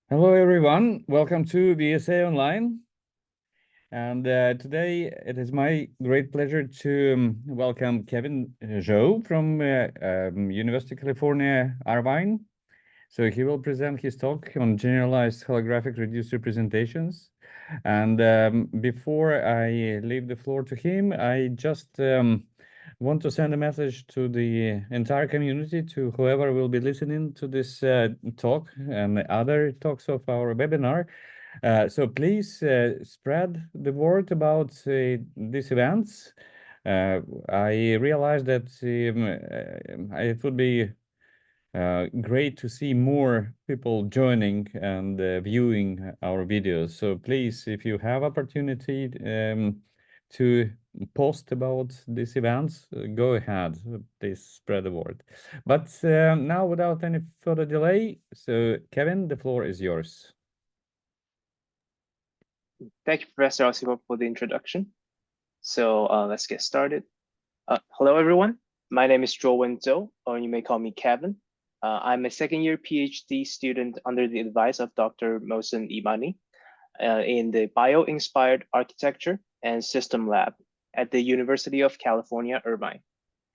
Hello, everyone. Welcome to VSA Online. And today it is my great pleasure to welcome Kevin Zhou from University of California, Irvine. So he will present his talk on generalized holographic reduced representations. And before I leave the floor to him, I just want to send a message to the entire community, to whoever will be listening to this talk and other talks of our webinar. So please spread the word about these events. I realized that it would be great to see more people joining and viewing our videos. So please, if you have opportunity to post about these events, go ahead, please spread the word. But now, without any further delay, so Kevin, the floor is yours. Thank you, Professor Osipov, for the introduction. So let's get started. Hello, everyone. My name is Zhuowen, or you may call me Kevin. I'm a second-year PhD student under the advice of Dr. Mohsen Imani in the Bio-Inspired Architecture and System Lab at the University of California, Irvine.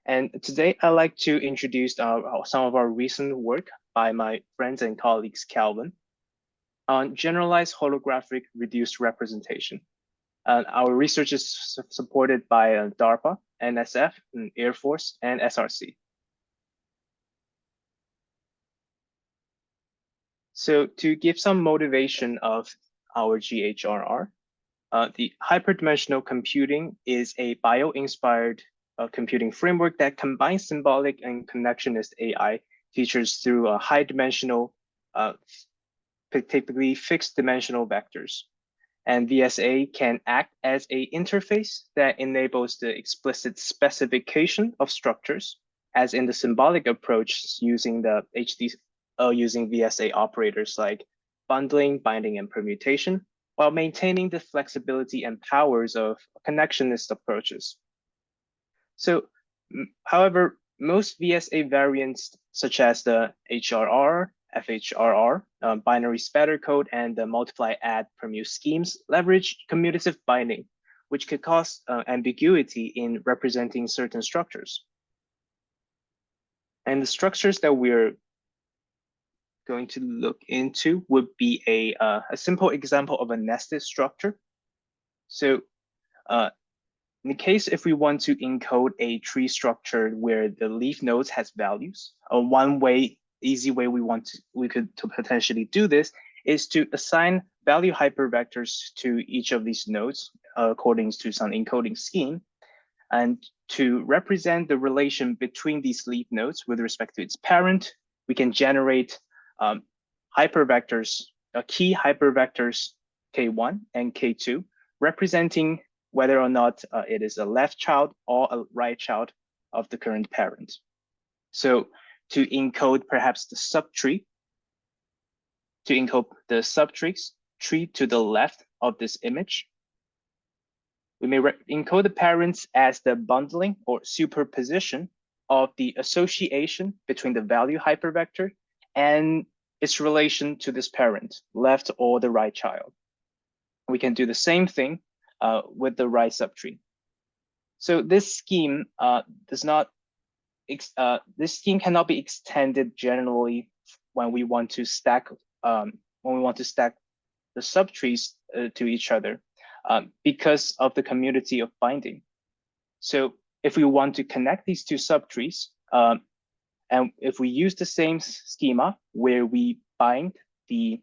And today, I'd like to introduce some of our recent work by my friends and colleagues, Calvin, on generalized holographic reduced representation. Our research is supported by DARPA, NSF, Air Force, and SRC. So to give some motivation of our GHRR, the hyperdimensional computing is a bio-inspired computing framework that combines symbolic and connectionist AI features through a high-dimensional, typically fixed-dimensional vectors. And VSA can act as an interface that enables the explicit specification of structures, as in the symbolic approach using the using VSA operators like bundling, binding, and permutation, while maintaining the flexibility and powers of connectionist approaches. So, however, most VSA variants, such as the HRR, FHRR, binary spatter code, and the multiply add permute schemes leverage commutative binding, which could cause ambiguity in representing certain structures. And the structures that we're going to look into would be a simple example of a nested structure. So in the case if we want to encode a tree structure where the leaf nodes has values, easy way we could potentially do this is to assign value hypervectors to each of these nodes according to some encoding scheme, and to represent the relation between these leaf nodes with respect to its parent, we can generate hypervectors, key hypervectors K1 and K2, representing whether or not it is a left child or a right child of the current parent. So to encode perhaps the subtree, tree to the left of this image, we may encode the parents as the bundling or superposition of the association between the value hypervector and its relation to this parent, left or the right child. We can do the same thing with the right subtree. So this scheme this scheme cannot be extended generally when we want to stack the subtrees to each other because of the commutativity of binding. So if we want to connect these two subtrees, and if we use the same schema where we bind the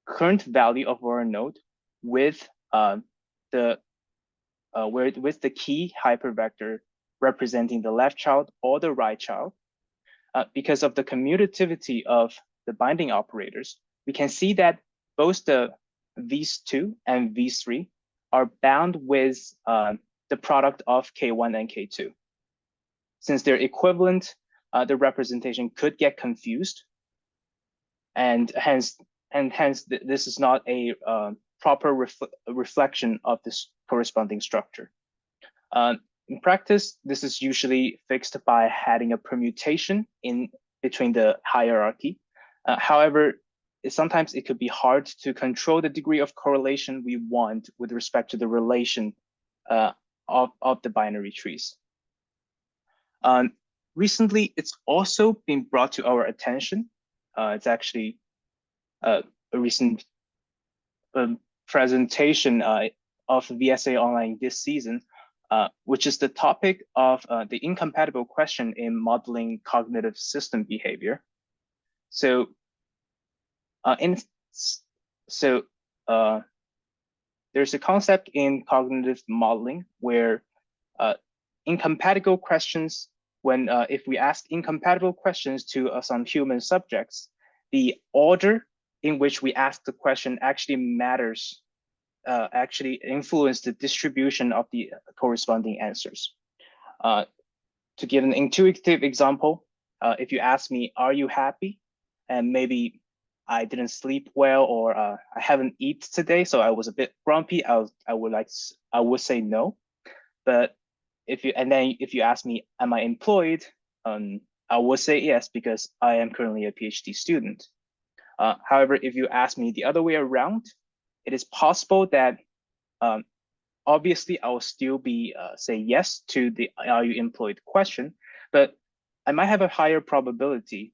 current value of our node with the key hypervector representing the left child or the right child, because of the commutativity of the binding operators, we can see that both the Vs2 and Vs3 are bound with the product of K1 and K2. Since they're equivalent, the representation could get confused, and hence this is not a proper reflection of this corresponding structure. In practice, this is usually fixed by adding a permutation in between the hierarchy. However, sometimes it could be hard to control the degree of correlation we want with respect to the relation of the binary trees. Recently, it's also been brought to our attention. It's actually a recent presentation of VSAONLINE this season, which is the topic of the incompatible question in modeling cognitive system behavior. So, there's a concept in cognitive modeling where incompatible questions, when if we ask incompatible questions to some human subjects, the order in which we ask the question actually matters, actually influence the distribution of the corresponding answers. To give an intuitive example, if you ask me, "Are you happy?" and maybe I didn't sleep well, or I haven't eaten today, so I was a bit grumpy, I would say no. But if you ask me, "Am I employed?" I would say yes, because I am currently a PhD student. However, if you ask me the other way around, it is possible that obviously I will still be say yes to the "Are you employed?" question, but I might have a higher probability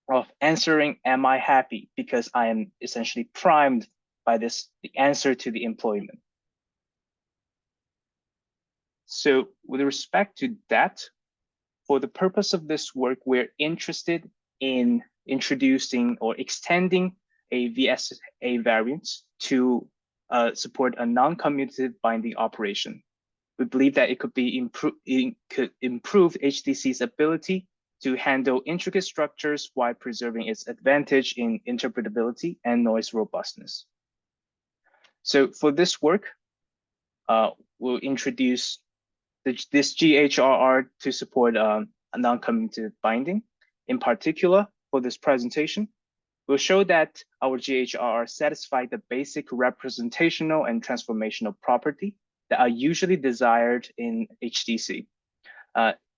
of answering "Am I happy?" because I am essentially primed by the answer to the employment. So with respect to that, for the purpose of this work, we're interested in introducing or extending a VSA variant to support a non-commutative binding operation. We believe that it could improve HDC's ability to handle intricate structures while preserving its advantage in interpretability and noise robustness. So for this work, we'll introduce this GHRR to support a non-commutative binding. In particular, for this presentation, we'll show that our GHRR satisfy the basic representational and transformational property that are usually desired in HDC,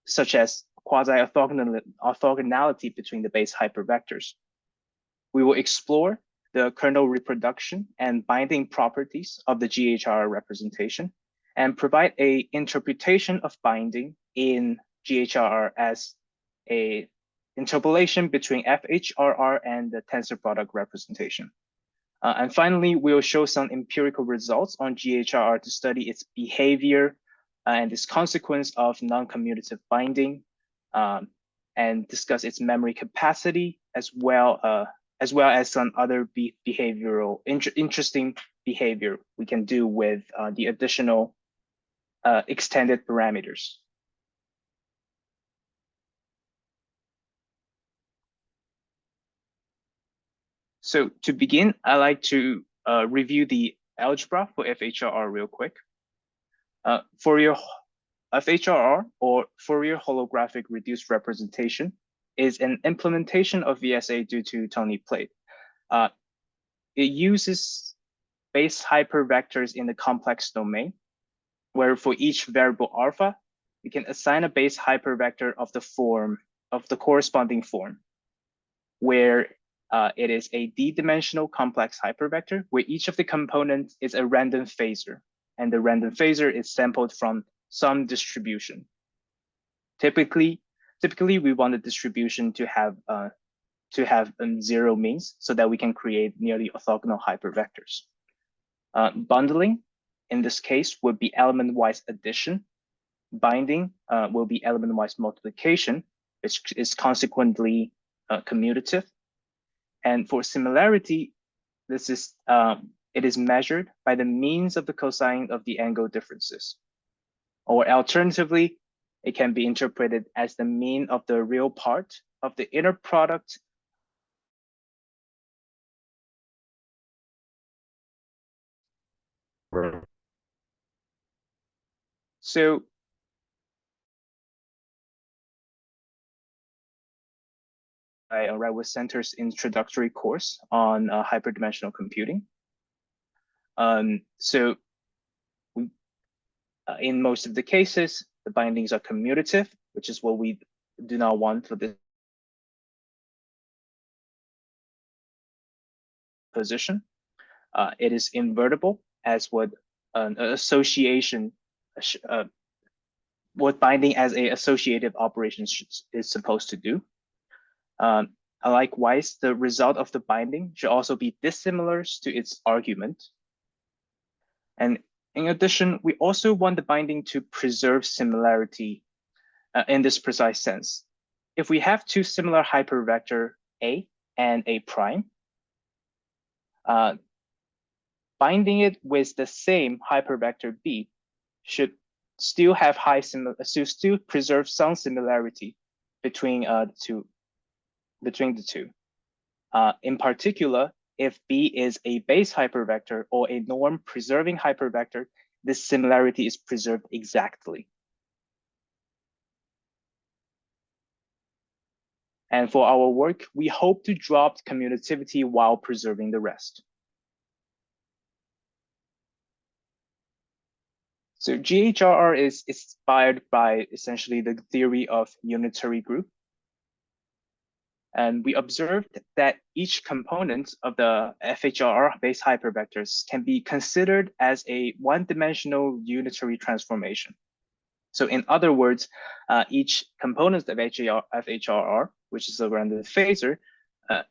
such as quasi-orthogonality between the base hypervectors. We will explore the kernel reproduction and binding properties of the GHRR representation, and provide an interpretation of binding in GHRR as a interpolation between FHRR and the tensor product representation. And finally, we'll show some empirical results on GHRR to study its behavior and its consequence of non-commutative binding, and discuss its memory capacity, as well as some other interesting behavior we can do with the additional extended parameters. So to begin, I'd like to review the algebra for FHRR real quick. Fourier FHRR, or Fourier holographic reduced representation, is an implementation of VSA due to Tony plate. It uses base hypervectors in the complex domain, where for each variable alpha, we can assign a base hypervector of the corresponding form, where it is a d-dimensional complex hypervector, where each of the components is a random phasor, and the random phasor is sampled from some distribution. Typically, we want the distribution to have zero means, so that we can create nearly orthogonal hypervectors. Bundling, in this case, would be element-wise addition. Binding will be element-wise multiplication, which is consequently commutative. And for similarity, this is it is measured by the means of the cosine of the angle differences. Or alternatively, it can be interpreted as the mean of the real part of the inner product So Redwood Center's introductory course on hyperdimensional computing. So we, in most of the cases, the bindings are commutative, which is what we do not want for this position. It is invertible, as what an association, what binding as a associative operation is supposed to do. Likewise, the result of the binding should also be dissimilar to its argument. And in addition, we also want the binding to preserve similarity in this precise sense. If we have two similar hypervector A and A prime, binding it with the same hypervector B should still have still preserve some similarity between the two. In particular, if B is a base hypervector or a norm preserving hypervector, this similarity is preserved exactly. And for our work, we hope to drop commutativity while preserving the rest. So GHRR is inspired by essentially the theory of unitary group. And we observed that each component of the FHRR-based hypervectors can be considered as a one-dimensional unitary transformation. So in other words, each component of FHRR, which is a random phasor,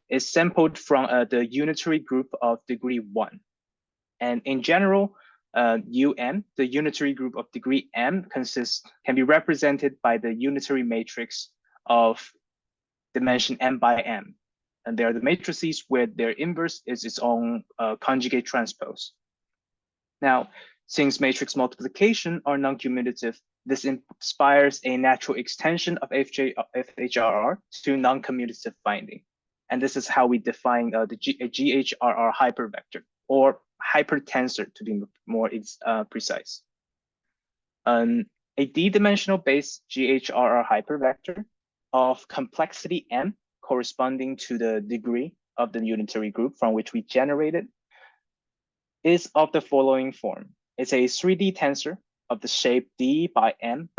is sampled from the unitary group of degree 1. And in general, UM, the unitary group of degree M, can be represented by the unitary matrix of dimension M by M. And they are the matrices where their inverse is its own conjugate transpose. Now, since matrix multiplication are non-commutative, this inspires a natural extension of FHRR to non-commutative binding. And this is how we define a GHRR hypervector, or hypertensor to be more precise. A d-dimensional base GHRR hypervector of complexity m corresponding to the degree of the unitary group from which we generated is of the following form. It's a 3D tensor of the shape d by m,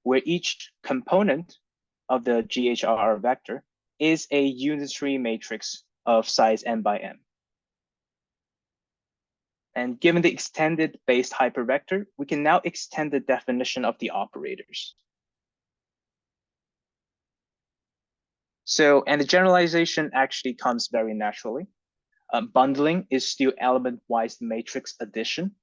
where each component of the GHRR vector is a unitary matrix of size m by m. And given the extended based hypervector, we can now extend the definition of the operators. So, and the generalization actually comes very naturally. Bundling is still element-wise matrix addition.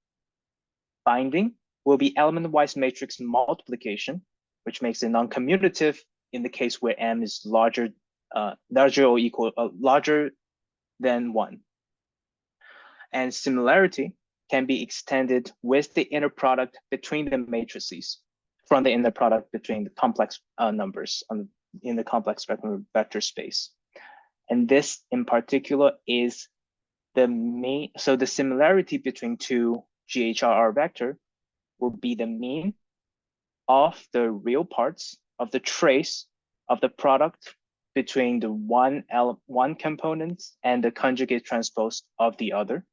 Binding will be element-wise matrix multiplication, which makes it non-commutative in the case where m is larger than 1. And similarity can be extended with the inner product between the matrices from the inner product between the complex numbers in the complex vector space. And this in particular is the mean. So the similarity between two GHRR vector will be the mean of the real parts of the trace of the product between the one component and the conjugate transpose of the other.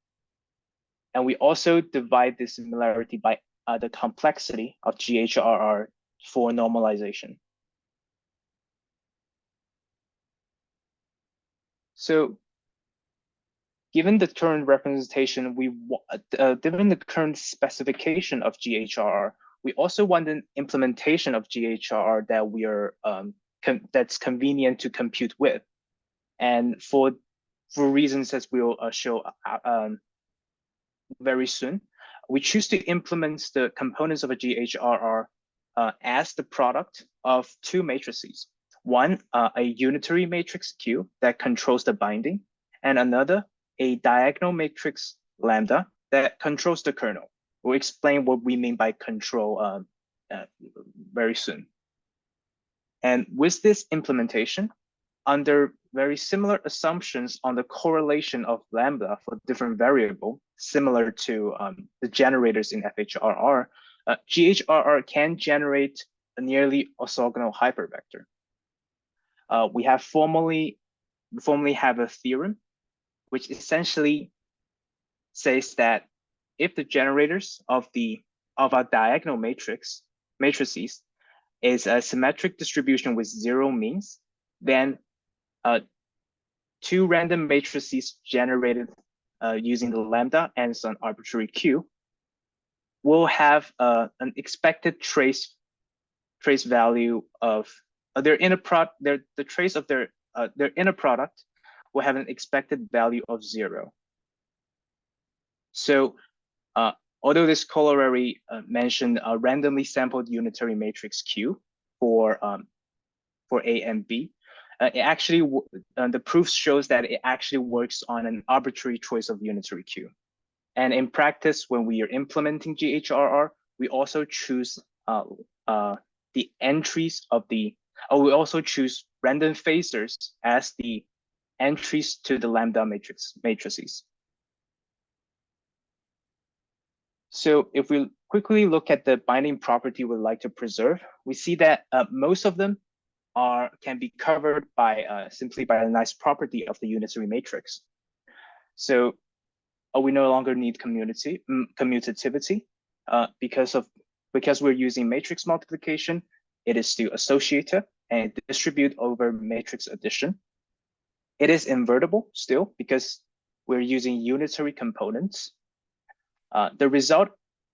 And we also divide the similarity by the complexity of GHRR for normalization. So given the current representation, given the current specification of GHRR, we also want an implementation of GHRR that we are that's convenient to compute with. And for reasons as we'll show very soon, we choose to implement the components of a GHRR as the product of two matrices. One, a unitary matrix Q that controls the binding, and another, a diagonal matrix lambda that controls the kernel. We'll explain what we mean by control very soon. And with this implementation, under very similar assumptions on the correlation of lambda for different variable, similar to the generators in FHRR, GHRR can generate a nearly orthogonal hypervector. We have formally have a theorem which essentially says that if the generators of our diagonal matrices is a symmetric distribution with zero means, then two random matrices generated using the lambda and some arbitrary q will have an expected trace value of their inner product. The trace of their inner product will have an expected value of 0. So although this corollary mentioned a randomly sampled unitary matrix Q for A and B, it actually the proof shows that it actually works on an arbitrary choice of unitary Q. And in practice, when we are implementing GHRR, we also choose the entries of the, we also choose random phasors as the entries to the lambda matrices. So if we quickly look at the binding property we'd like to preserve, we see that most of them can be covered by simply by a nice property of the unitary matrix. So we no longer need commutativity because we're using matrix multiplication. It is still associative and distribute over matrix addition. It is invertible still because we're using unitary components. The result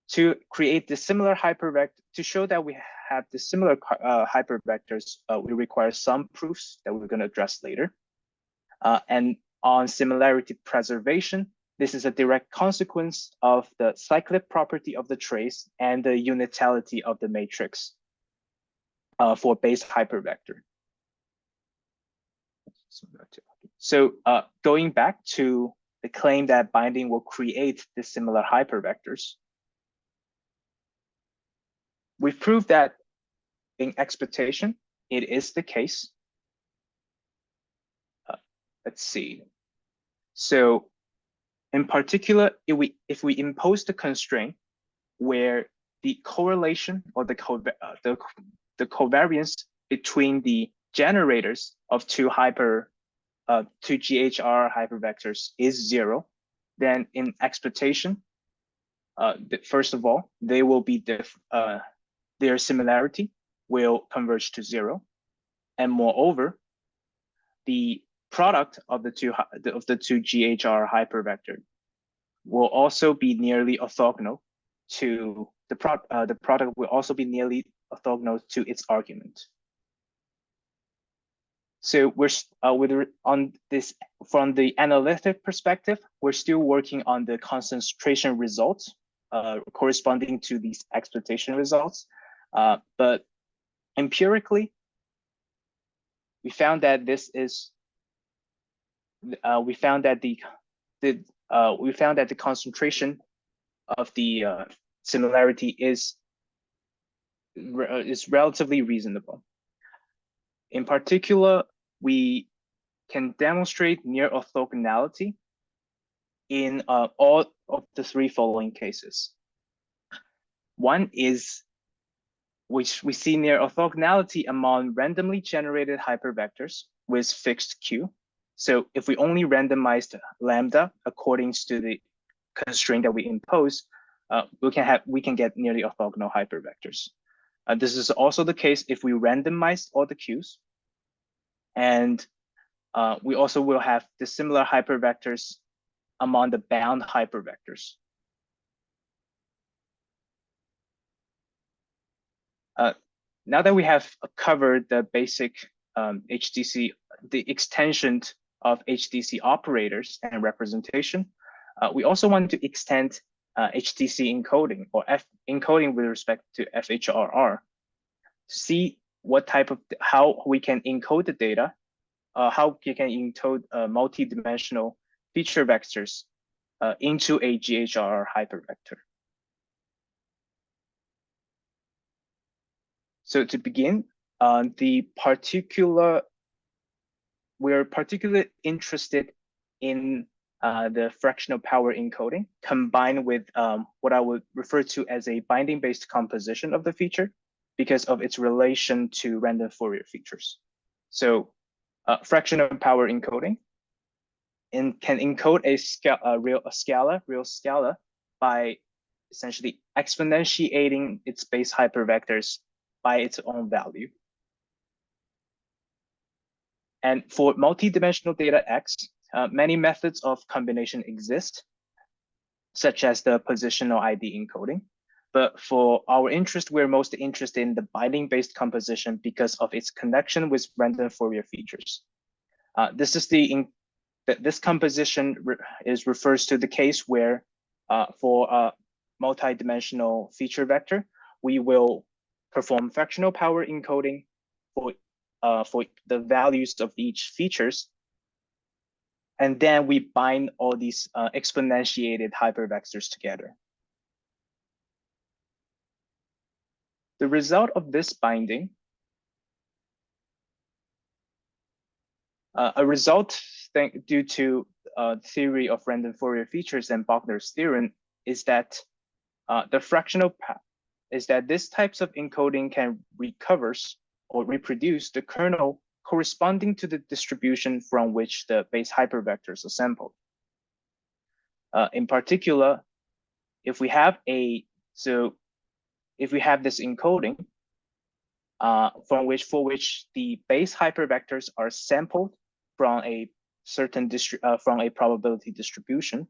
to create the similar hypervector, to show that we have the similar hypervectors, we require some proofs that we're going to address later. And on similarity preservation, this is a direct consequence of the cyclic property of the trace and the unitality of the matrix for base hypervector. So going back to the claim that binding will create dissimilar hypervectors, we've proved that in expectation, it is the case. Let's see. So in particular, if we impose the constraint where the correlation or the covariance between the generators of two GHR hypervectors is 0, then in expectation, first of all, they will be their similarity will converge to 0, and moreover, the product of the two GHR hypervector will also be nearly orthogonal to the product will also be nearly orthogonal to its argument. So we're on this from the analytic perspective, we're still working on the concentration results corresponding to these expectation results, but empirically, we found that this is we found that the concentration of the similarity is relatively reasonable. In particular, we can demonstrate near orthogonality in all of the 3 following cases. One is which we see near orthogonality among randomly generated hypervectors with fixed Q. So if we only randomized lambda according to the constraint that we impose, we can get nearly orthogonal hypervectors. This is also the case if we randomize all the Qs, and we also will have dissimilar hypervectors among the bound hypervectors. Now that we have covered the basic HDC, the extension of HDC operators and representation, we also want to extend HDC encoding or encoding with respect to FHRR to see what type of, how we can encode the data, how you can encode multi-dimensional feature vectors into a GHRR hypervector. So to begin, we're particularly interested in the fractional power encoding combined with what I would refer to as a binding-based composition of the feature because of its relation to random Fourier features. So fractional power encoding can encode a real scala by essentially exponentiating its base hypervectors by its own value. And for multidimensional data X, many methods of combination exist, such as the positional ID encoding. But for our interest, we're most interested in the binding-based composition because of its connection with random Fourier features. This composition refers to the case where for a multi-dimensional feature vector, we will perform fractional power encoding for the values of each features. And then we bind all these exponentiated hypervectors together. The result of this binding, a result due to theory of random Fourier features and Bogner's theorem is that this types of encoding can recovers or reproduce the kernel corresponding to the distribution from which the base hypervectors are sampled. In particular, if we have this encoding for which the base hypervectors are sampled from a certain from a probability distribution,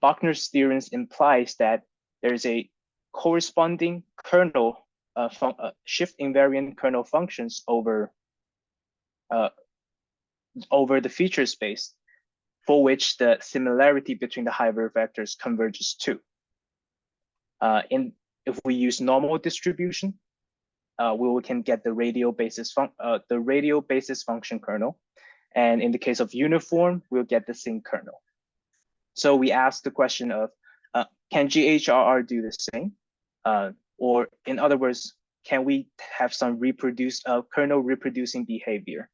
Bogner's theorem implies that there is a corresponding kernel shift invariant kernel functions over the feature space for which the similarity between the hypervectors converges to. If we use normal distribution, we can get the radial basis function kernel, and in the case of uniform, we'll get the sinc kernel. So we ask the question of, can GHRR do the same? Or in other words, can we have some kernel reproducing behavior?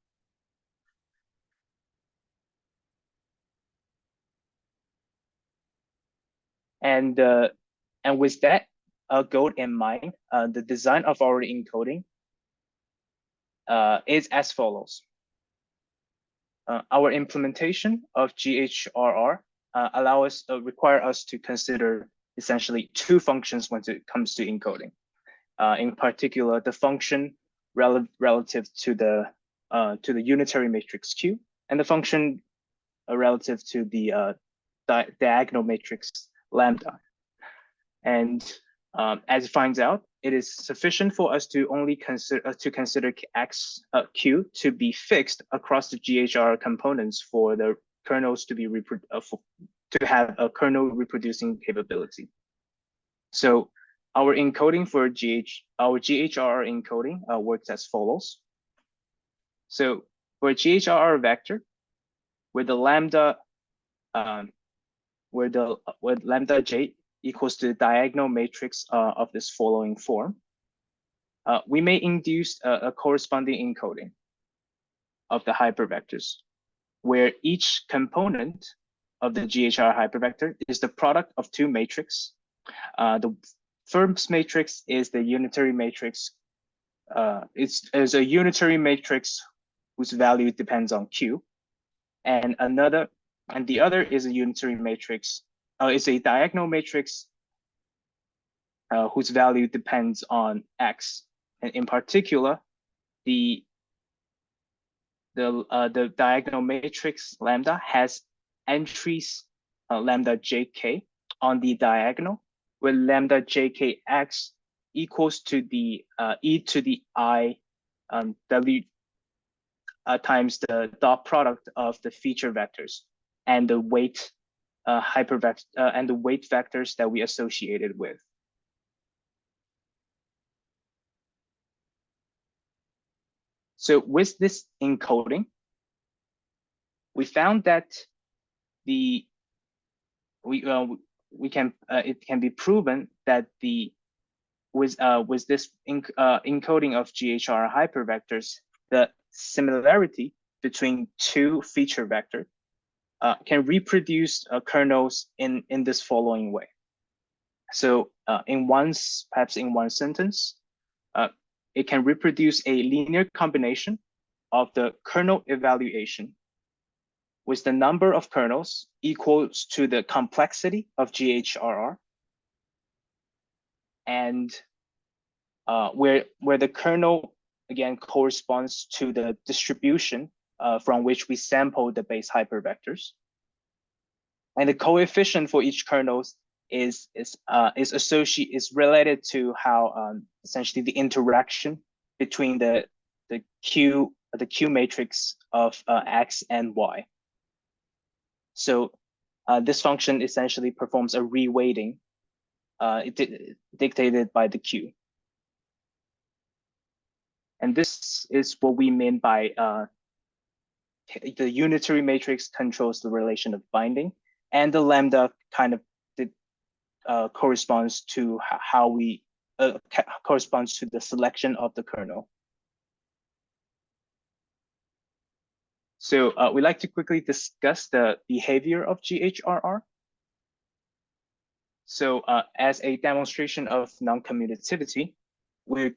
And with that goal in mind, the design of our encoding is as follows. Our implementation of GHRR require us to consider essentially two functions when it comes to encoding. In particular, the function relative to the unitary matrix Q, and the function relative to the diagonal matrix lambda. And as it finds out, it is sufficient for us to only consider Q to be fixed across the GHR components for the kernels to be to have a kernel reproducing capability. So our encoding for our GHR encoding works as follows. So for a GHR vector, where lambda j equals to the diagonal matrix of this following form, we may induce a corresponding encoding of the hypervectors, where each component of the GHR hypervector is the product of two matrices. The first matrix is the unitary matrix. It's a unitary matrix whose value depends on Q, and the other is a unitary matrix. It's a diagonal matrix whose value depends on X, and in particular, the diagonal matrix lambda has entries lambda jk on the diagonal, where lambda jkx equals to the e to the I w times the dot product of the feature vectors and the weight and the weight vectors that we associated with. So with this encoding, we found that it can be proven that with this encoding of GHR hypervectors, the similarity between two feature vectors can reproduce kernels in this following way. So perhaps in one sentence, it can reproduce a linear combination of the kernel evaluation with the number of kernels equals to the complexity of GHRR, and where the kernel again corresponds to the distribution from which we sample the base hypervectors. And the coefficient for each kernel is related to how essentially the interaction between the Q matrix of X and Y. So this function essentially performs a reweighting dictated by the Q. And this is what we mean by the unitary matrix controls the relation of binding, and the lambda kind of corresponds to how we corresponds to the selection of the kernel. So we'd like to quickly discuss the behavior of GHRR. So as a demonstration of non-commutativity, we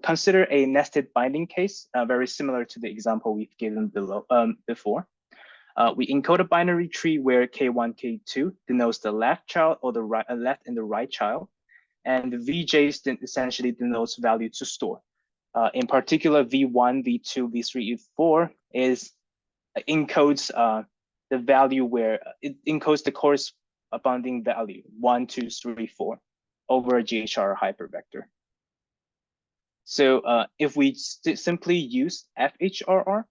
consider a nested binding case, very similar to the example we've given before. We encode a binary tree where K1, K2 denotes the left child or the left and the right child, and the VJs essentially denotes value to store. In particular, V1, V2, V3, V4 encodes the value where it encodes the corresponding value 1, 2, 3, 4 over a GHR hypervector. So if we simply use FHRR,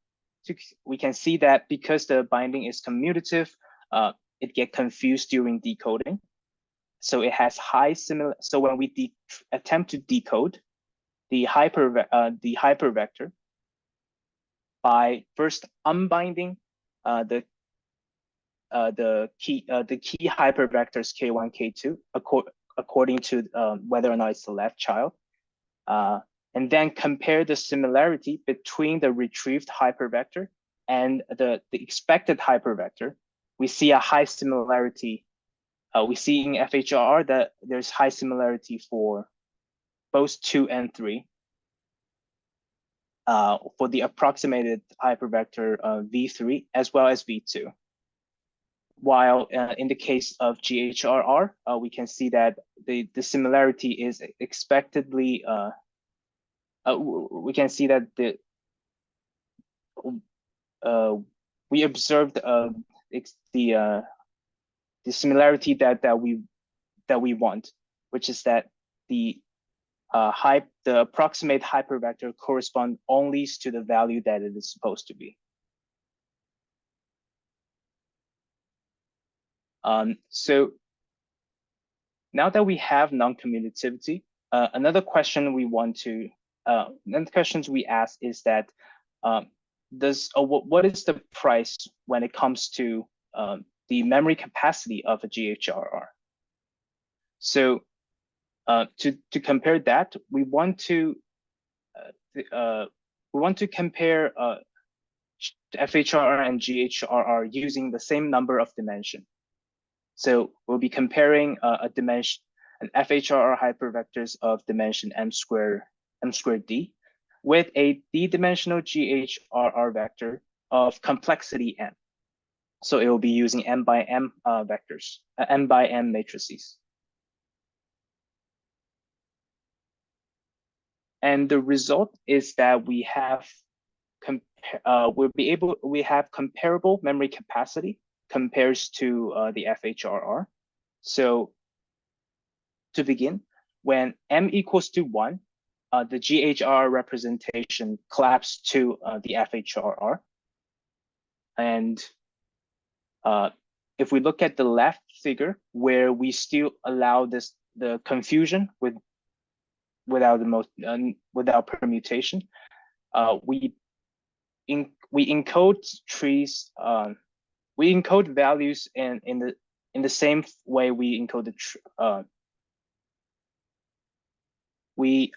we can see that because the binding is commutative, it gets confused during decoding. So it has high similar. So when we attempt to decode the hypervector by first unbinding the key hypervectors K1, K2 according to whether or not it's the left child. And then compare the similarity between the retrieved hypervector and the expected hypervector, we see a high similarity. We see in FHRR that there's high similarity for both 2 and 3 for the approximated hypervector V3 as well as V2. While in the case of GHRR, we can see that the similarity is expectedly we can see that we observed the similarity that we want, which is that the approximate hypervector corresponds only to the value that it is supposed to be. So now that we have non-commutativity, another question we ask is that what is the price when it comes to the memory capacity of a GHRR? So to compare that, we want to compare FHRR and GHRR using the same number of dimension. So we'll be comparing an FHRR hypervectors of dimension m squared d with a d-dimensional GHRR vector of complexity n. So it will be using m by m vectors, m by m matrices. And the result is that we have comparable memory capacity compares to the FHRR. So to begin, when m equals to 1, the GHR representation collapses to the FHRR. And if we look at the left figure, where we still allow the confusion without permutation, we encode trees. We encode values in the same way we encode the we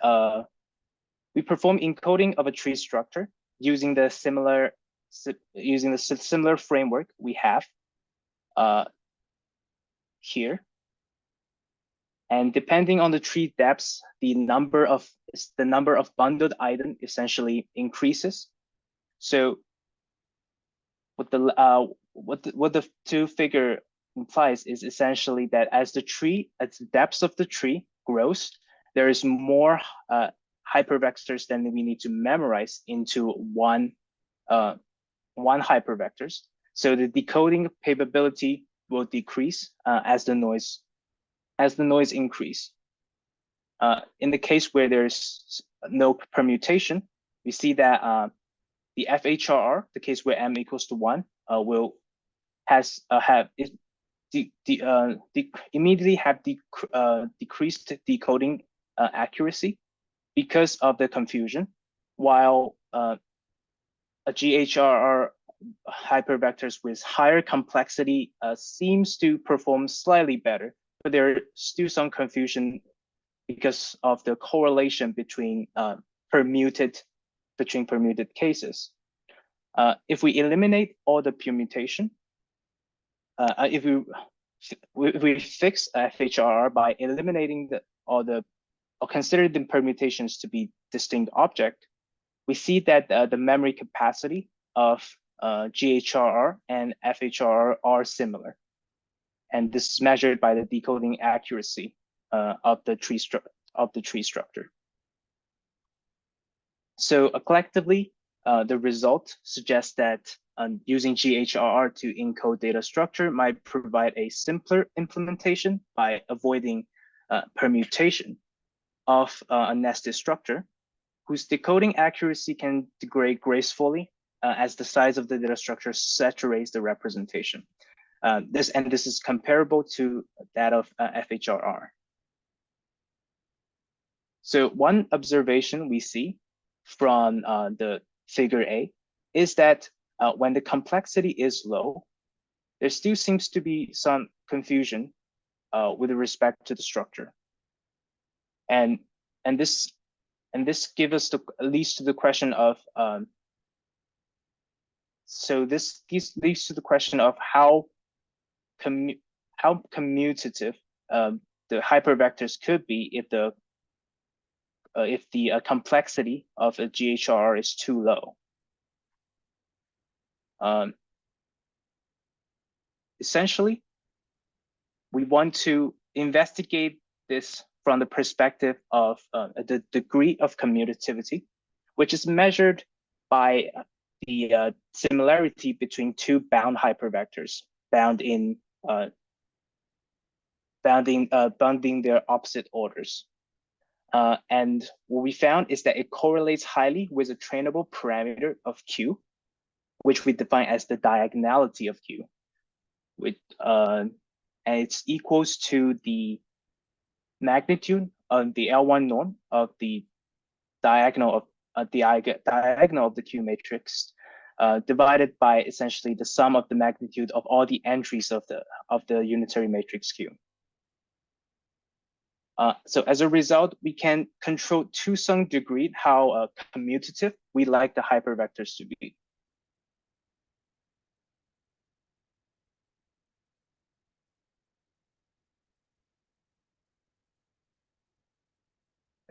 perform encoding of a tree structure using the similar framework we have here. And depending on the tree depths, the number of bundled items essentially increases. So what the two figure implies is essentially that as the depths of the tree grows, there is more hypervectors than we need to memorize into one one hypervectors. So the decoding capability will decrease as the noise increase. In the case where there's no permutation, we see that the FHRR, the case where m equals to 1, will immediately have decreased decoding accuracy because of the confusion, while a GHRR hypervectors with higher complexity seems to perform slightly better, but there's still some confusion because of the correlation between permuted cases. If we eliminate all the permutation, if we fix FHRR by eliminating or consider the permutations to be distinct object, we see that the memory capacity of GHRR and FHRR are similar. And this is measured by the decoding accuracy of the tree structure. So collectively, the result suggests that using GHRR to encode data structure might provide a simpler implementation by avoiding permutation of a nested structure, whose decoding accuracy can degrade gracefully as the size of the data structure saturates the representation. This is comparable to that of FHRR. So one observation we see from the figure A is that when the complexity is low, there still seems to be some confusion with respect to the structure. And this gives us leads to the question of leads to the question of how commutative the hypervectors could be if the complexity of a GHRR is too low. Essentially, we want to investigate this from the perspective of the degree of commutativity, which is measured by the similarity between two bound hypervectors bounding their opposite orders. And what we found is that it correlates highly with a trainable parameter of Q, which we define as the diagonality of Q, and it's equals to the magnitude of the L1 norm of the diagonal of the Q matrix divided by essentially the sum of the magnitude of all the entries of the unitary matrix Q. So as a result, we can control to some degree how commutative we like the hypervectors to be.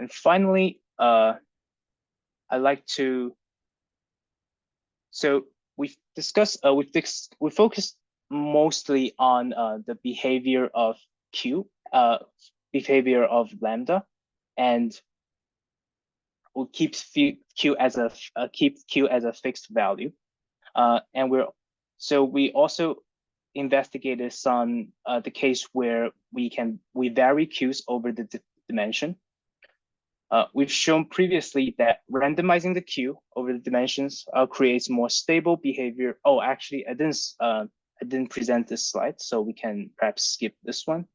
And finally, I'd like to. So we've discussed, we focused mostly on the behavior of Q, behavior of lambda, and we'll keep Q as a fixed value. And we also investigated some the case where we vary Qs over the dimension. We've shown previously that randomizing the Q over the dimensions creates more stable behavior. Oh, actually, I didn't present this slide, so we can perhaps skip this one.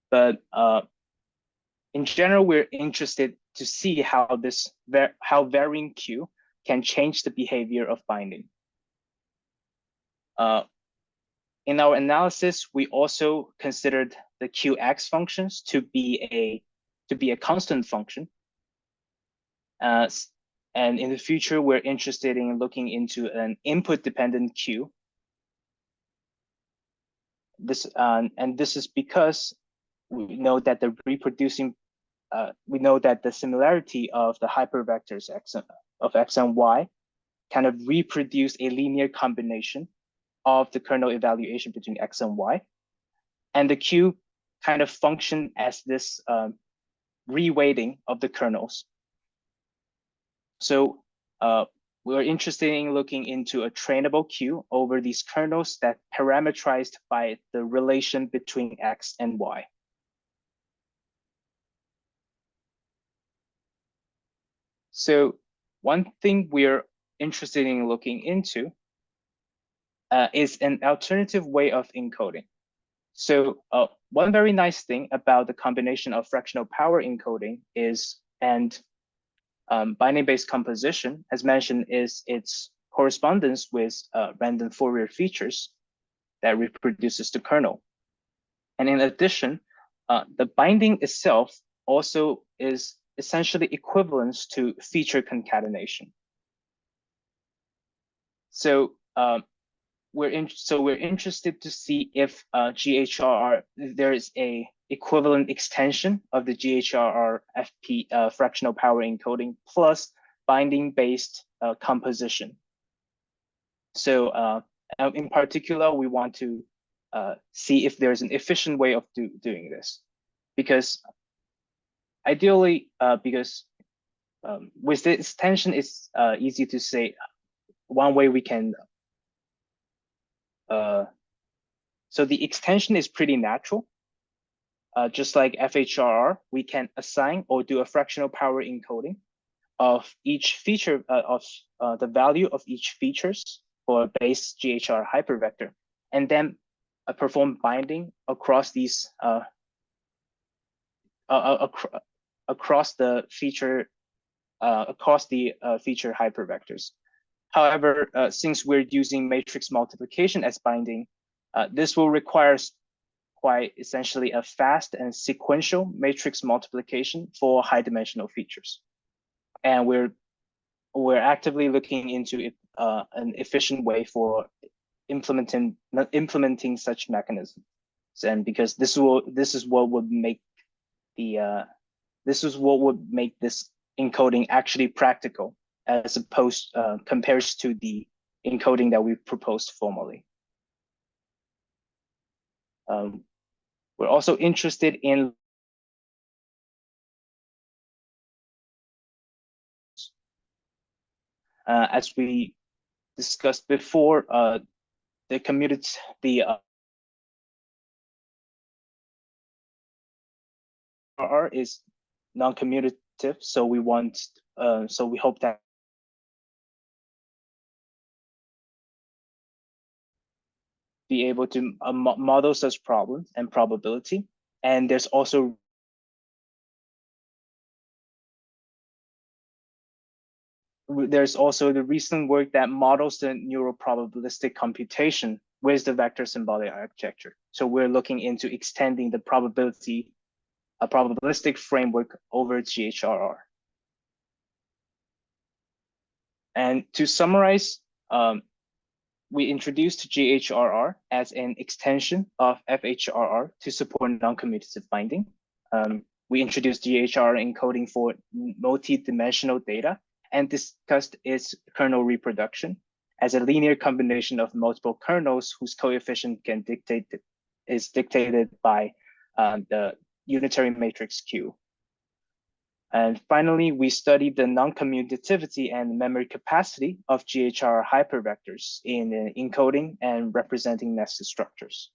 But in general, we're interested to see how varying Q can change the behavior of binding. In our analysis, we also considered the Qx functions to be a constant function. And in the future, we're interested in looking into an input-dependent Q. This is because we know that the similarity of the hypervectors of x and y kind of reproduce a linear combination of the kernel evaluation between x and y, and the Q kind of function as this reweighting of the kernels. So we're interested in looking into a trainable queue over these kernels that parameterized by the relation between X and Y. So one thing we're interested in looking into is an alternative way of encoding. So one very nice thing about the combination of fractional power encoding is, and binding-based composition, as mentioned, is its correspondence with random Fourier features that reproduces the kernel. And in addition, the binding itself also is essentially equivalent to feature concatenation. So we're interested to see if GHRR, there is a equivalent extension of the GHRR FP fractional power encoding plus binding-based composition. So in particular, we want to see if there's an efficient way of doing this, because ideally, with the extension, it's easy to say one way we can. So the extension is pretty natural. Just like FHRR, we can assign or do a fractional power encoding of each feature of the value of each features for a base GHR hypervector, and then perform binding across these across the feature hypervectors. However, since we're using matrix multiplication as binding, this will require quite essentially a fast and sequential matrix multiplication for high dimensional features. And we're actively looking into an efficient way for implementing such mechanisms. And because this is what would make this encoding actually practical, as opposed compared to the encoding that we proposed formally. We're also interested in as we discussed before, the RR is non-commutative, so we hope that be able to model such problems and probability. And there's also the recent work that models the neuroprobabilistic computation with the vector symbolic architecture. So we're looking into extending the probabilistic framework over GHRR. And to summarize, we introduced GHRR as an extension of FHRR to support non-commutative binding. We introduced GHRR encoding for multi-dimensional data and discussed its kernel reproduction as a linear combination of multiple kernels whose coefficient is dictated by the unitary matrix Q. And finally, we studied the non-commutativity and memory capacity of GHR hypervectors in encoding and representing nested structures.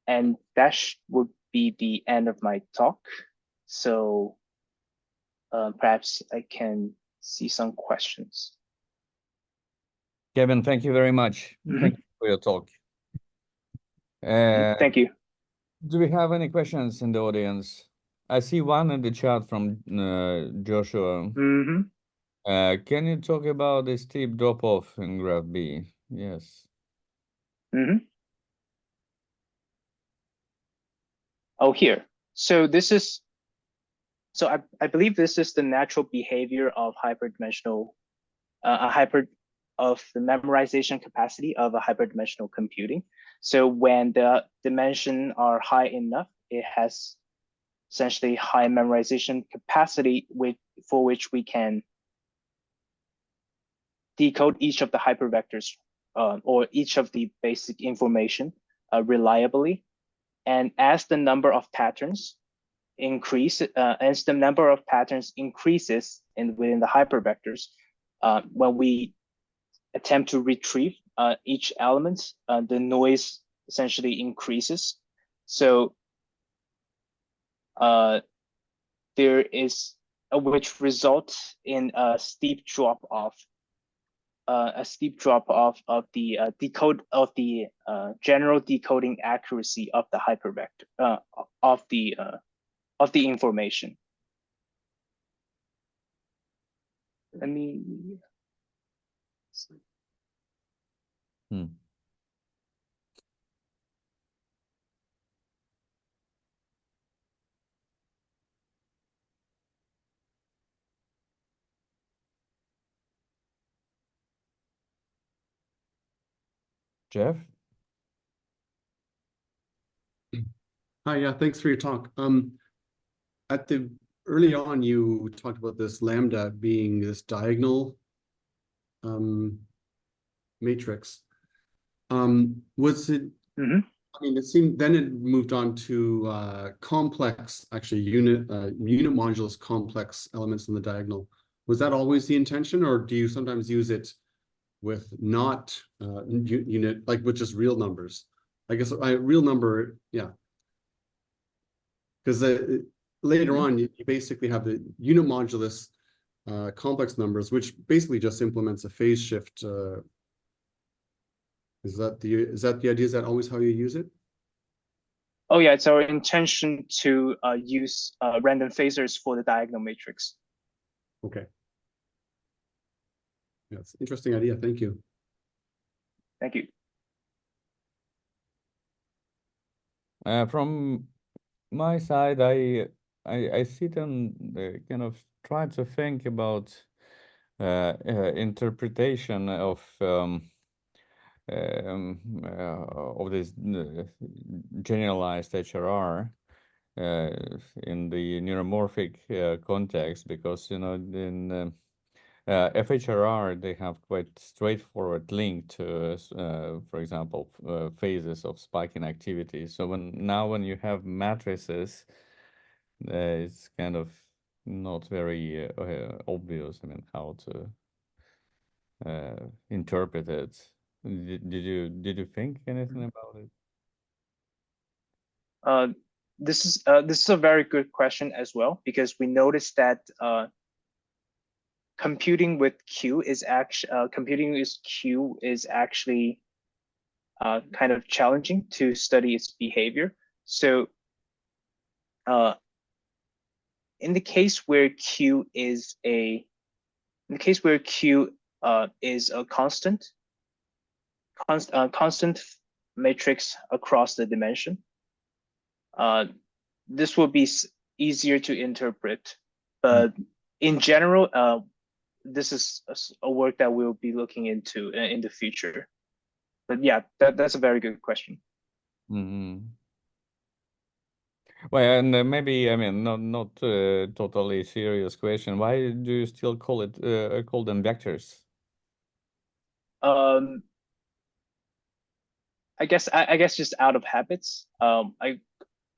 And that would be the end of my talk. So perhaps I can see some questions. Kevin, thank you very much. Thank you for your talk. Thank you. Do we have any questions in the audience? I see one in the chat from Joshua. Can you talk about the steep drop-off in graph B? Yes. Oh, here. So this is, I believe this is the natural behavior of hyperdimensional, of the memorization capacity of a hyperdimensional computing. So when the dimensions are high enough, it has essentially high memorization capacity for which we can decode each of the hypervectors or each of the basic information reliably. And as the number of patterns increase as the number of patterns increases within the hypervectors, when we attempt to retrieve each element, the noise essentially increases. So there is which results in a steep drop off of the general decoding accuracy of the hypervector of the information. Let me. Jeff? Hi, yeah, thanks for your talk. Early on, you talked about this lambda being this diagonal matrix. Was it? Mm-hmm. I mean, it seemed then it moved on to complex, actually unit modulus complex elements in the diagonal. Was that always the intention, or do you sometimes use it with not unit, like with just real numbers? I guess real number, yeah. Because later on, you basically have the unit modulus complex numbers, which basically just implements a phase shift. Is that the idea? Is that always how you use it? Oh yeah, it's our intention to use random phasors for the diagonal matrix. Okay. Yeah, it's an interesting idea. Thank you. Thank you. From my side, I sit and kind of try to think about interpretation of this generalized HRR in the neuromorphic context, because in FHRR they have quite straightforward link to, for example, phases of spiking activity. So when you have matrices, it's kind of not very obvious. I mean, how to interpret it. Did you think anything about it? This is a very good question as well, because we noticed that computing with Q is actually kind of challenging to study its behavior. So in the case where Q is a constant matrix across the dimension, this will be easier to interpret. But in general, this is a work that we'll be looking into in the future. But yeah, that's a very good question. Mm-hmm. Well, and maybe, I mean, not totally serious question. Why do you still call them vectors? I guess just out of habits. I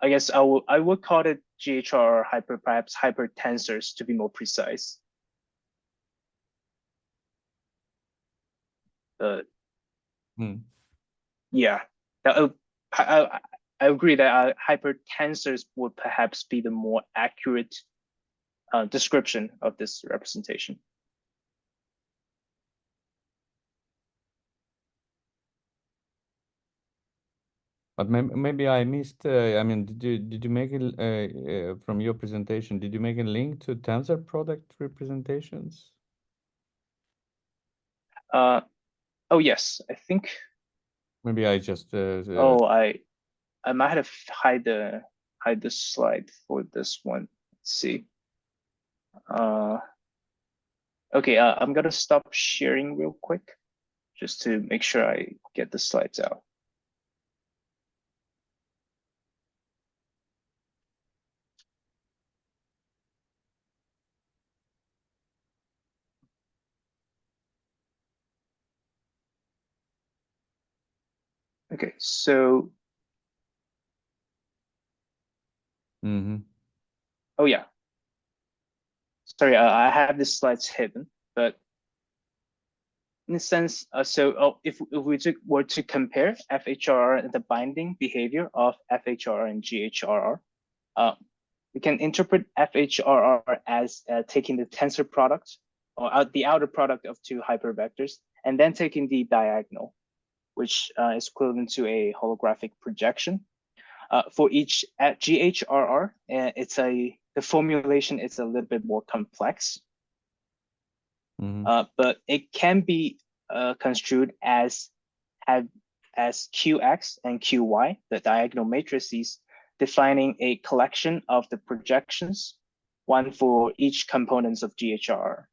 guess I would call it GHR or perhaps hypertensors to be more precise. Yeah, I agree that hypertensors would perhaps be the more accurate description of this representation. But maybe I missed. I mean, did you make it from your presentation? Did you make a link to tensor product representations? Oh yes, I think. Maybe I just. Oh, I might have hide the slide for this one. Let's see. Okay, I'm gonna stop sharing real quick, just to make sure I get the slides out. Okay, so. Mm-hmm. Oh yeah. Sorry, I have the slides hidden, but in a sense, if we were to compare FHRR and the binding behavior of FHRR and GHRR, we can interpret FHRR as taking the tensor product or the outer product of two hypervectors, and then taking the diagonal, which is equivalent to a holographic projection. For each at GHRR, the formulation is a little bit more complex. But it can be construed as QX and QY, the diagonal matrices, defining a collection of the projections, one for each components of GHR.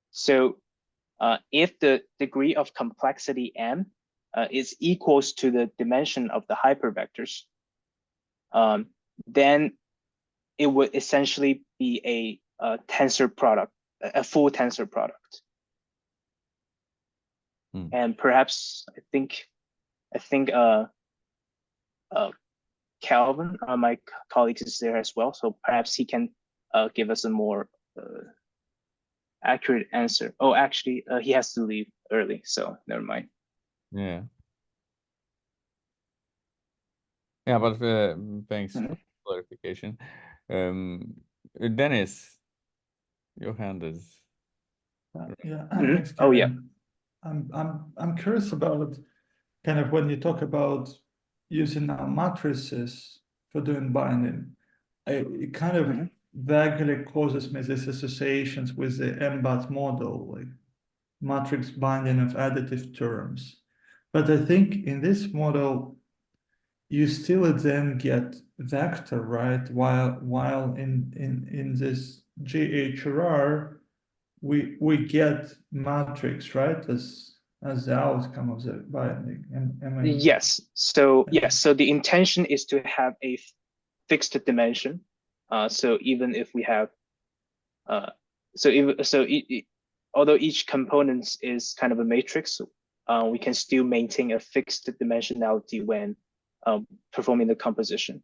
So if the degree of complexity M is equals to the dimension of the hypervectors, then it would essentially be a tensor product, a full tensor product. And perhaps I think Calvin, my colleague, is there as well, so perhaps he can give us a more accurate answer. Oh, actually, he has to leave early, so never mind. Yeah. Yeah, but thanks for clarification. Dennis, your hand is. Yeah, thanks, Kevin. Oh yeah. I'm curious about kind of when you talk about using matrices for doing binding, it kind of vaguely causes me these associations with the MBAT model, like matrix binding of additive terms. But I think in this model, you still then get vector, right? While in this GHRR, we get matrix, right, as the outcome of the binding. Yes. So yes. So the intention is to have a fixed dimension. So even if we have, although each component is kind of a matrix, we can still maintain a fixed dimensionality when performing the composition.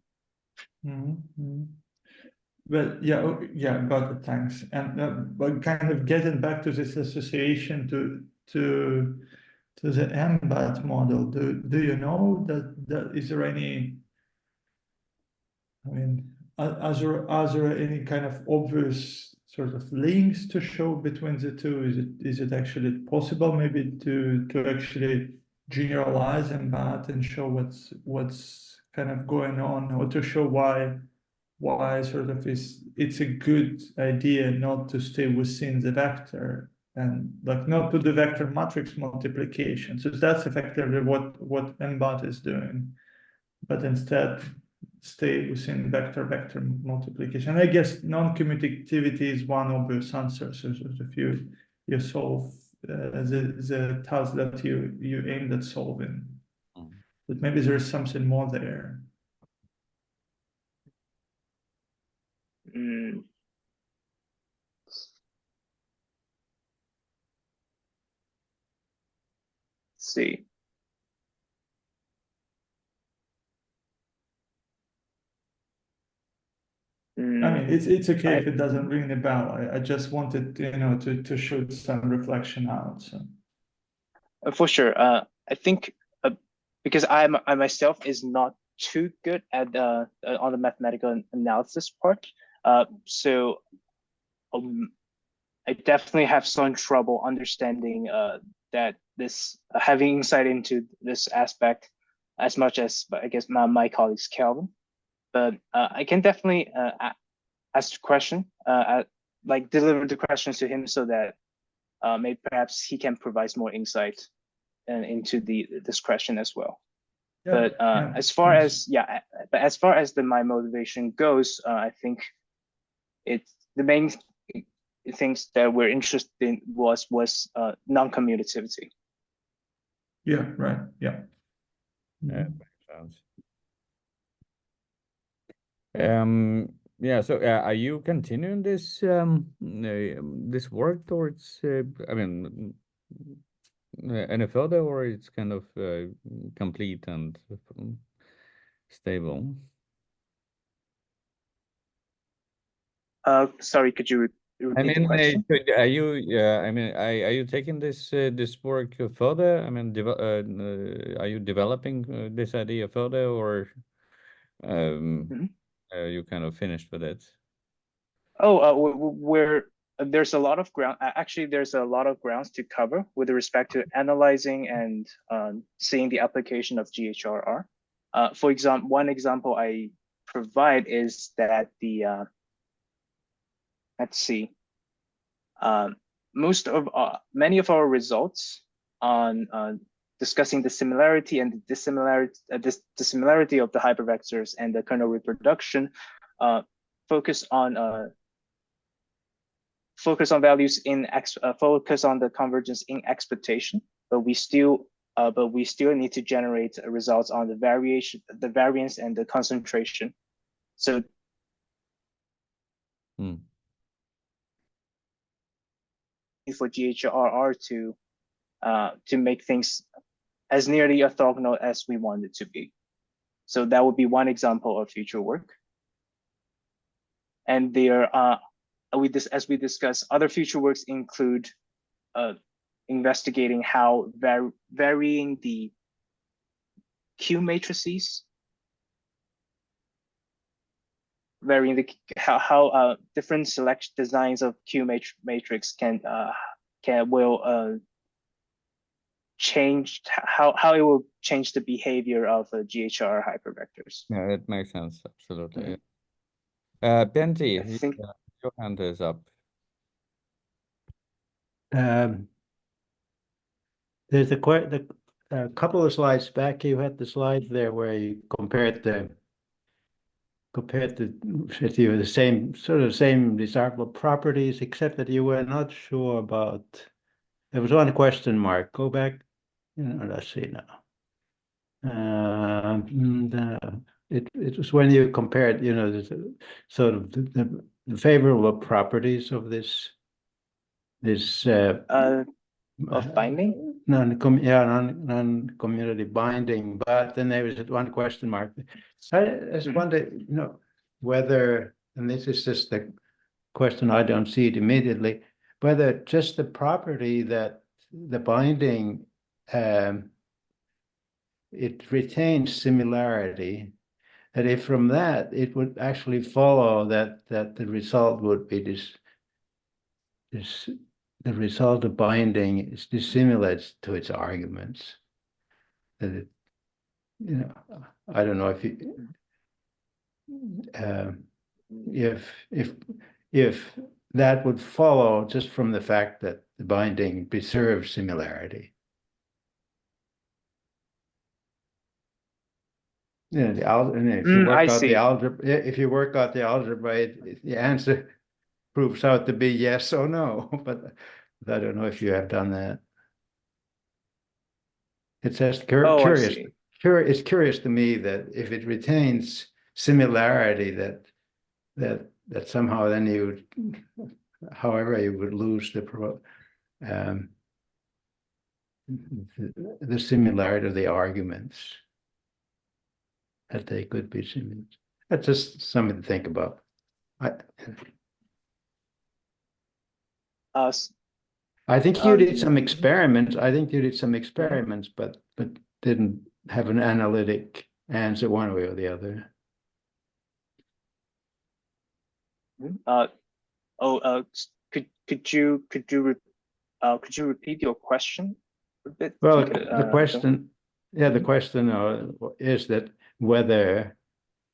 But yeah, got it. Thanks. And but kind of getting back to this association to the MBAT model, do you know that is there any? I mean, are there any kind of obvious sort of links to show between the two? Is it actually possible maybe to actually generalize MBAT and show what's kind of going on, or to show why sort of it's a good idea not to stay within the vector and like not to the vector matrix multiplication. So that's effectively what MBAT is doing, but instead stay within vector multiplication. I guess non-commutativity is one obvious answer. So if you solve the task that you aimed at solving, but maybe there is something more there. See. I mean, it's okay if it doesn't ring the bell. I just wanted, to shoot some reflection out. So. For sure. I think because I myself is not too good at on the mathematical analysis part. So I definitely have some trouble understanding that this having insight into this aspect as much as I guess my colleagues Calvin. But I can definitely ask the question, like deliver the questions to him so that maybe perhaps he can provide more insight into this question as well. Yeah, but as far as my motivation goes, I think it's the main things that we're interested in was non-commutativity. Yeah, right. Yeah. Yeah, makes sense. Yeah, so are you continuing this this work towards I mean any further, or it's kind of complete and stable? Sorry, could you repeat the question? Are you? Are you taking this work further? I mean, are you developing this idea further, or Mhm. you kind of finished with it? Oh, there's a lot of ground. Actually, there's a lot of grounds to cover with respect to analyzing and seeing the application of GHRR. For example, one example I provide is that the let's see, many of our results on discussing the similarity and the dissimilarity of the hypervectors and the kernel reproduction focus on values in focus on the convergence in expectation, but we still need to generate results on the variance and the concentration. So for GHRR to make things as nearly orthogonal as we want it to be. So that would be one example of future work. And there as we discussed, other future works include investigating how varying the Q matrices, how different selection designs of Q matrix will change how it will change the behavior of GHR hypervectors. Yeah, that makes sense. Absolutely. Benti, I think your hand is up. There's a couple of slides back. You had the slide there where you compared the same desirable properties, except that you were not sure about. There was one question mark. Go back. Let's see now. It was when you compared, the sort of the favorable properties of this of binding? Non-community binding, but then there was one question mark. I just wonder, whether, and this is just the question, I don't see it immediately, whether just the property that the binding, it retains similarity, that if from that it would actually follow that the result would be the result of binding is dissimilar to its arguments. That it, I don't know if that would follow just from the fact that the binding preserves similarity. If you work out the algebra, the answer proves out to be yes or no, but I don't know if you have done that. It's just curious. It's curious to me that if it retains similarity, that somehow then you would, however, you would lose the similarity of the arguments, that they could be similar. That's just something to think about. I think you did some experiments. But didn't have an analytic answer one way or the other. Could you repeat your question a bit? Well, the question is that whether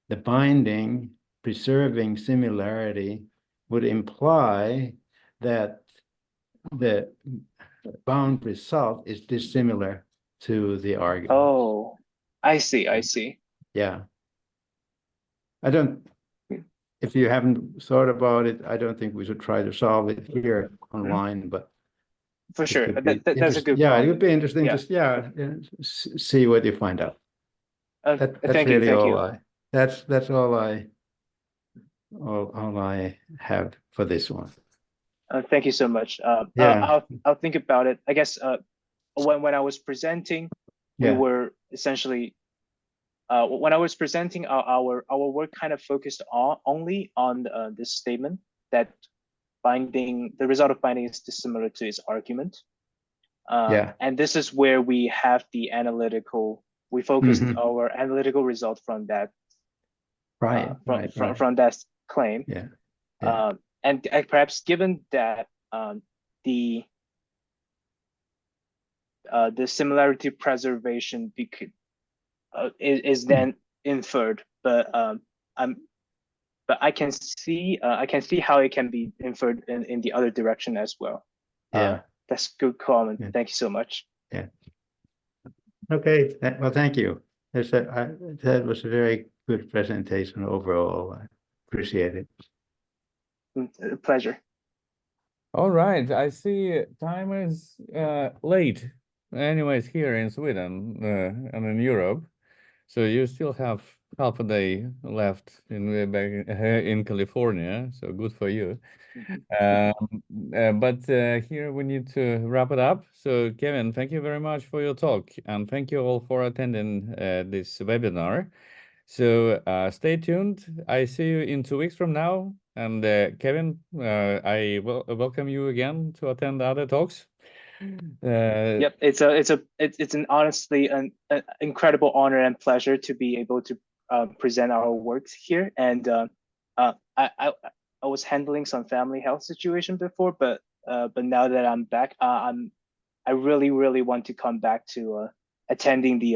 the binding preserving similarity would imply that the bound result is dissimilar to the argument. Oh, I see. Yeah. If you haven't thought about it, I don't think we should try to solve it here online, but for sure, that's a good point. Yeah, it would be interesting to see what you find out. That's really all I have for this one. Thank you so much. I'll think about it. I guess when I was presenting, we were essentially when I was presenting our work kind of focused only on this statement that the result of binding is dissimilar to its argument. And this is where we have the we focused our analytical result from that, from that claim. And perhaps given that the similarity preservation is then inferred, but I can see how it can be inferred in the other direction as well. That's good comment. Thank you so much. Okay. Well, thank you. That was a very good presentation overall. I appreciate it. Pleasure. All right, I see time is late. Anyways, here in Sweden and in Europe, so you still have half a day left in California. So good for you. But here we need to wrap it up. So Kevin, thank you very much for your talk, and thank you all for attending this webinar. So stay tuned. I see you in 2 weeks from now. And Kevin, I will welcome you again to attend other talks. Yep, it's an honestly an incredible honor and pleasure to be able to present our works here. And I was handling some family health situation before, but now that I'm back, I really want to come back to attending the